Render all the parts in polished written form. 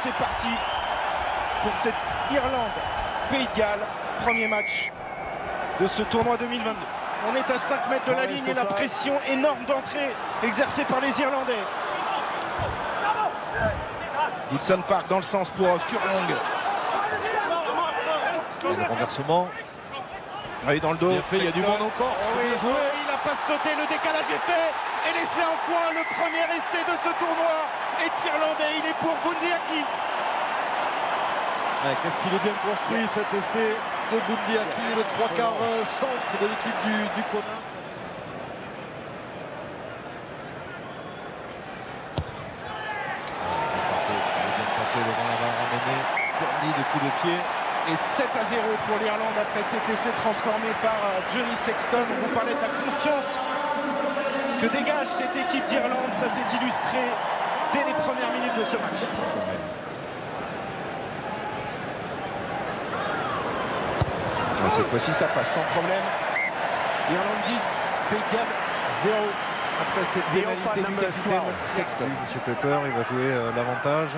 c'est parti pour cette Irlande-Pays de Galles. Premier match de ce tournoi 2022. On est à 5 mètres de la ligne et la pression énorme d'entrée exercée par les Irlandais. Gibson Park dans le sens pour Furlong. Et le renversement. Ah oui, dans le dos. Il y a du monde encore. Oui, il a pas sauté, le décalage est fait. Et laissé en coin le premier essai de ce tournoi est irlandais. Il est pour Bundiaki. Qu'est-ce qu'il est bien construit cet essai de Bundiaki, le 3/4 centre de l'équipe du Kona. Devant la barre emmenée, splendide de coup de pied. Et 7-0 pour l'Irlande après cet essai transformé par Johnny Sexton. On vous parlait de la confiance que dégage cette équipe d'Irlande. Ça s'est illustré dès les premières minutes de ce match. Et cette fois-ci, ça passe sans problème. Irlande 10, Pays de Galles 0. Après cette pénalité du capitaine Sexton. Monsieur Pepper, il va jouer l'avantage.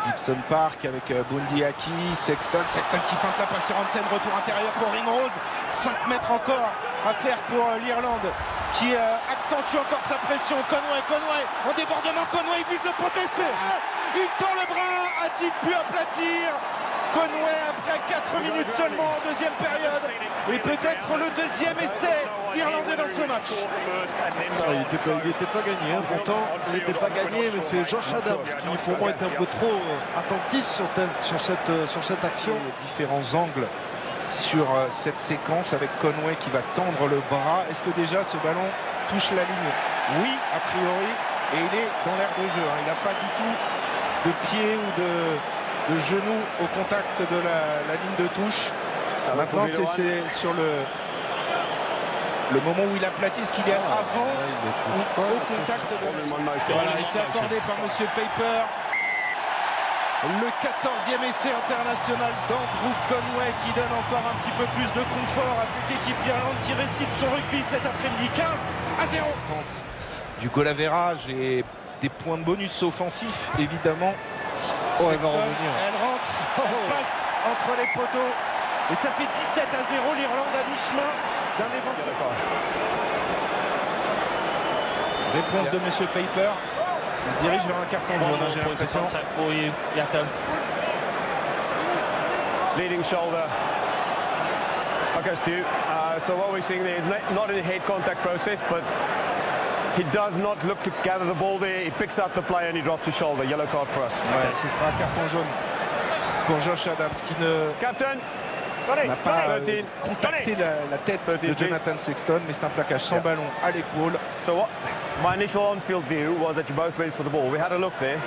Gibson Park avec Bundiaki, Sexton qui feinte la passe sur Hansen, retour intérieur pour Ringrose. 5 mètres encore à faire pour l'Irlande qui accentue encore sa pression. Conway en débordement, Conway vise le poteau. Il tend le bras, a-t-il pu aplatir Conway après 4 minutes seulement en deuxième période, et peut-être le deuxième essai irlandais dans ce match. Il n'était pas gagné, hein. Pourtant il n'était pas gagné, mais c'est Josh Adams qui pour moi était un peu trop attentif sur cette action. Il y a différents angles sur cette séquence avec Conway qui va tendre le bras. Est-ce que déjà ce ballon touche la ligne? Oui, a priori, et il est dans l'air de jeu, hein. Il n'a pas du tout de pied ou de genou au contact de la ligne de touche. Maintenant c'est sur le moment où il aplatit, est-ce qu'il est avant ou au contact de la ligne? Voilà, et c'est accordé par Monsieur Paper. Le 14e essai international d'Andrew Conway qui donne encore un petit peu plus de confort à cette équipe d'Irlande qui récite son rugby cet après-midi. 15-0. Du goal average et des points de bonus offensifs évidemment. Oh, elle va revenir. Elle rentre, elle passe entre les poteaux et ça fait 17-0. L'Irlande à mi-chemin d'un éventuel. Réponse de Monsieur Paper. Il se dirige vers un carton jaune, j'ai l'impression. Leading shoulder. Okay, Stu. So what we're seeing there is not a head contact process, but he does not look to gather the ball there. He picks up the play and he drops his shoulder. Yellow card for us. Ouais, ce sera un carton jaune pour Josh Adams qui n'a pas contacté la tête de Jonathan Sexton, mais c'est un plaquage sans ballon à l'épaule. So what? My initial on-field view was that you both went for the ball. We had a look there.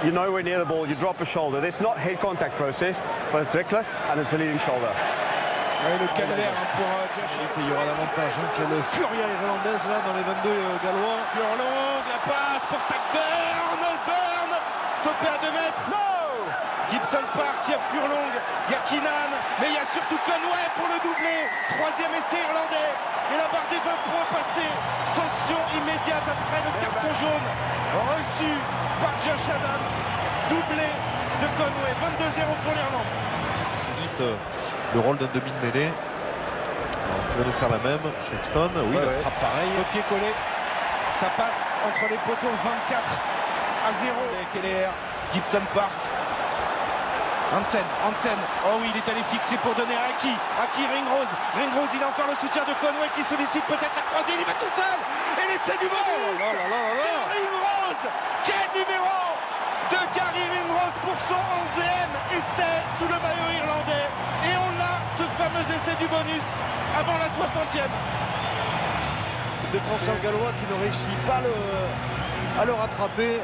You're nowhere near the ball. You drop a shoulder. There's not head contact process, but it's reckless and it's a leading shoulder. Ouais, le calvaire pour Josh. Il y aura l'avantage. Quelle furia irlandaise là dans les 22 gallois. Furlong, la passe pour Burn, stoppé à 2 mètres. No! Gibson Park, il y a Furlong, il y a Keenan, mais il y a surtout Conway pour le doublé. 3e essai irlandais et la barre des 20 points passée. Sanction immédiate après le carton jaune reçu par Josh Adams. Doublé de Conway, 22-0 pour l'Irlande. C'est vite le rôle d'un demi de mêlée. Est-ce qu'il va nous faire la même? Sexton, oui, il frappe pareil. Copier-coller, ça passe entre les poteaux. 24-0. Keller, Gibson Park. Hansen, oh oui, il est allé fixer pour donner à Aki Ringrose, il a encore le soutien de Conway qui sollicite peut-être la croisée, il y va tout seul, et l'essai du bonus. Ringrose, quel numéro de Gary Ringrose pour son 11e essai sous le maillot irlandais, et on a ce fameux essai du bonus avant la 60e. Le défenseur gallois qui ne réussit pas à le rattraper.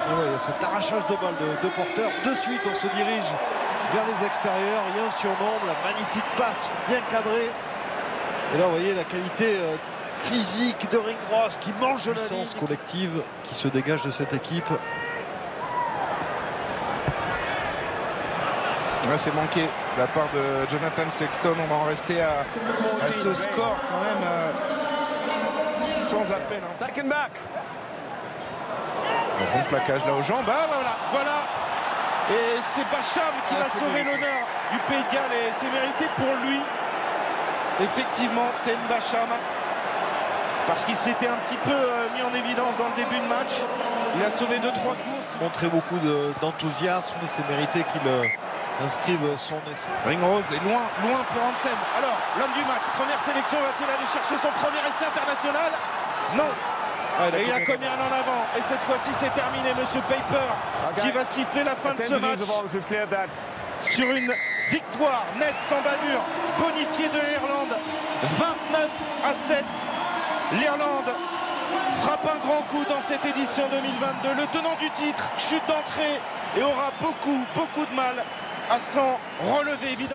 Il y a cet arrachage de balle de porteur. De suite, on se dirige vers les extérieurs. Il y a un surnombre, la magnifique passe bien cadrée. Et là, vous voyez la qualité physique de Ringrose qui mange la puissance collective qui se dégage de cette équipe. Ouais, c'est manqué de la part de Jonathan Sexton. On va en rester à ce score quand même sans appel. Taken back. Un bon plaquage là aux jambes. Ah, voilà Et c'est Bacham qui va sauver l'honneur du Pays de Galles et c'est mérité pour lui. Effectivement, Ten Bacham, parce qu'il s'était un petit peu mis en évidence dans le début de match. Il a sauvé 2-3 courses. Montré beaucoup d'enthousiasme, c'est mérité qu'il inscrive son essai. Ringrose est loin pour Hansen. Alors, l'homme du match, première sélection, va-t-il aller chercher son premier essai international? Non. Et il a commis un en avant. Et cette fois-ci, c'est terminé, monsieur Paper, qui va siffler la fin de ce match sur une victoire nette sans bavure, bonifiée de l'Irlande, 29-7. L'Irlande frappe un grand coup dans cette édition 2022. Le tenant du titre chute d'entrée et aura beaucoup de mal à s'en relever, évidemment.